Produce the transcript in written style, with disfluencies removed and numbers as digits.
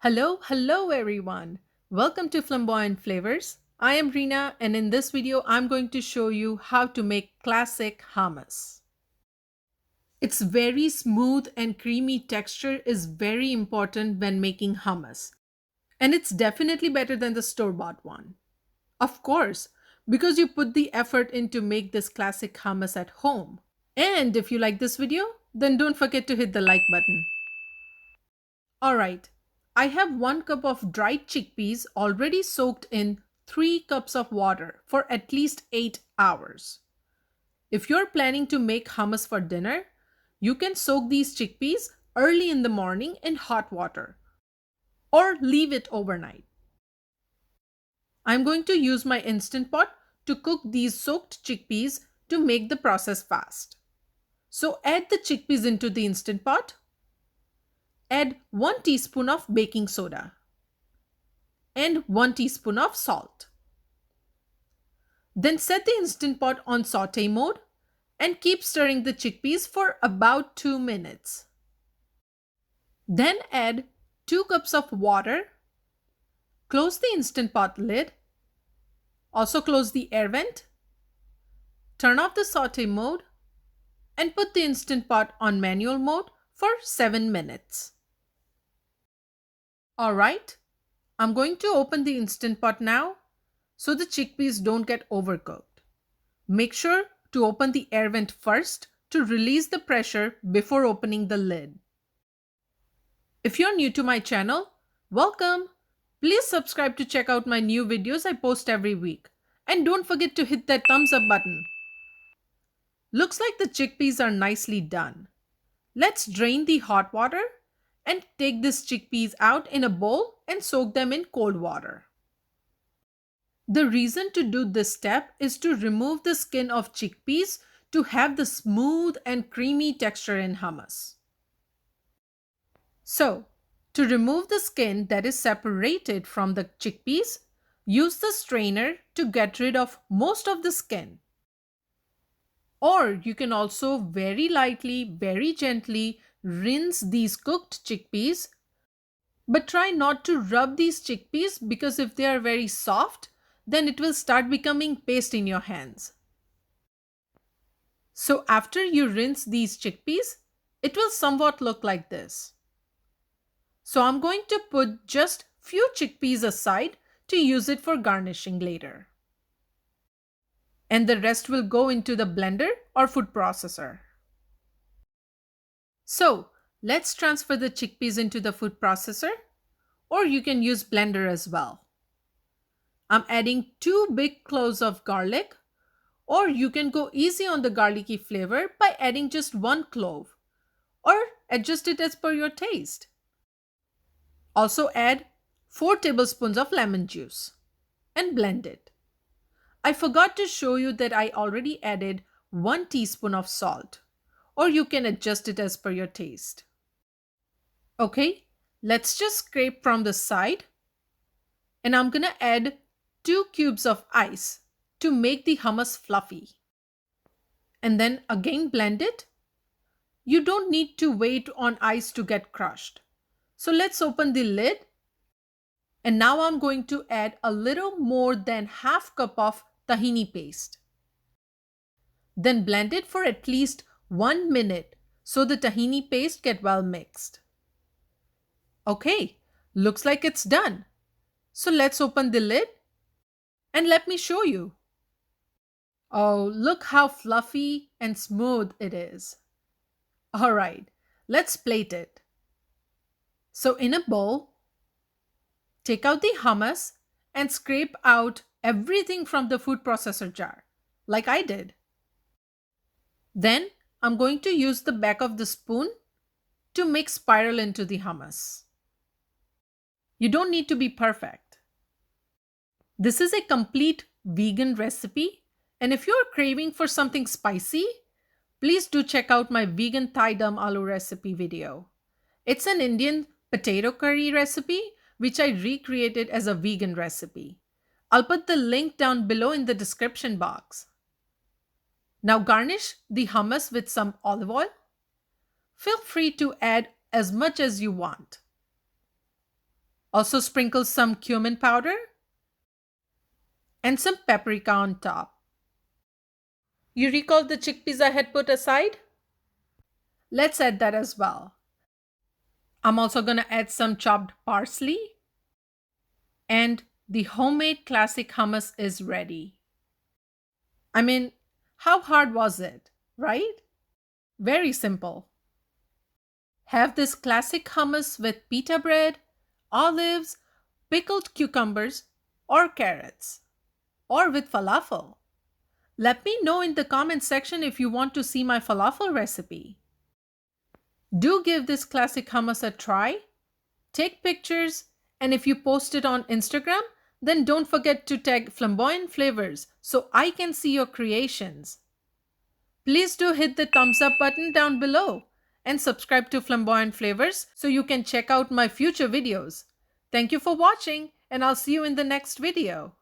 Hello everyone. Welcome to Flamboyant Flavors. I am Rina and in this video I'm going to show you how to make classic hummus. Its very smooth and creamy texture is very important when making hummus. And it's definitely better than the store-bought one. Of course, because you put the effort in to make this classic hummus at home. And if you like this video, then don't forget to hit the like button. Alright, I have 1 cup of dried chickpeas already soaked in 3 cups of water for at least 8 hours. If you're planning to make hummus for dinner, you can soak these chickpeas early in the morning in hot water or leave it overnight. I'm going to use my Instant Pot to cook these soaked chickpeas to make the process fast. So add the chickpeas into the Instant Pot. Add 1 teaspoon of baking soda and 1 teaspoon of salt. Then set the Instant Pot on saute mode and keep stirring the chickpeas for about 2 minutes. Then add 2 cups of water. Close the Instant Pot lid. Also close the air vent. Turn off the saute mode and put the Instant Pot on manual mode for 7 minutes. Alright, I'm going to open the Instant Pot now so the chickpeas don't get overcooked. Make sure to open the air vent first to release the pressure before opening the lid. If you're new to my channel, welcome! Please subscribe to check out my new videos I post every week. And don't forget to hit that thumbs up button. Looks like the chickpeas are nicely done. Let's drain the hot water and take these chickpeas out in a bowl and soak them in cold water. The reason to do this step is to remove the skin of chickpeas to have the smooth and creamy texture in hummus. So, to remove the skin that is separated from the chickpeas, use the strainer to get rid of most of the skin. Or you can also very lightly, very gently rinse these cooked chickpeas. But try not to rub these chickpeas because if they are very soft, then it will start becoming paste in your hands. So after you rinse these chickpeas, it will somewhat look like this. So I'm going to put just few chickpeas aside to use it for garnishing later. And the rest will go into the blender or food processor. So let's transfer the chickpeas into the food processor, or you can use blender as well. I'm adding 2 big cloves of garlic, or you can go easy on the garlicky flavor by adding just 1 clove, or adjust it as per your taste. Also add 4 tablespoons of lemon juice and blend it. I forgot to show you that I already added 1 teaspoon of salt, or you can adjust it as per your taste. Okay, let's just scrape from the side, and I'm gonna add 2 cubes of ice to make the hummus fluffy. And then again blend it. You don't need to wait on ice to get crushed. So let's open the lid. And now I'm going to add a little more than half cup of tahini paste. Then blend it for at least 1 minute so the tahini paste get well mixed. Okay, looks like it's done. So let's open the lid and let me show you. Oh, look how fluffy and smooth it is. Alright, let's plate it. So in a bowl, take out the hummus and scrape out everything from the food processor jar, like I did. Then I'm going to use the back of the spoon to make spiral into the hummus. You don't need to be perfect. This is a complete vegan recipe, and if you're craving for something spicy, please do check out my vegan Thai dum aloo recipe video. It's an Indian potato curry recipe which I recreated as a vegan recipe. I'll put the link down below in the description box. Now garnish the hummus with some olive oil. Feel free to add as much as you want. Also sprinkle some cumin powder and some paprika on top. You recall the chickpeas I had put aside? Let's add that as well. I'm also going to add some chopped parsley, and the homemade classic hummus is ready. I mean, how hard was it, right? Very simple. Have this classic hummus with pita bread, olives, pickled cucumbers, or carrots, or with falafel. Let me know in the comment section if you want to see my falafel recipe. Do give this classic hummus a try. Take pictures, and if you post it on Instagram, then don't forget to tag Flamboyant Flavors so I can see your creations. Please do hit the thumbs up button down below and subscribe to Flamboyant Flavors so you can check out my future videos. Thank you for watching, and I'll see you in the next video.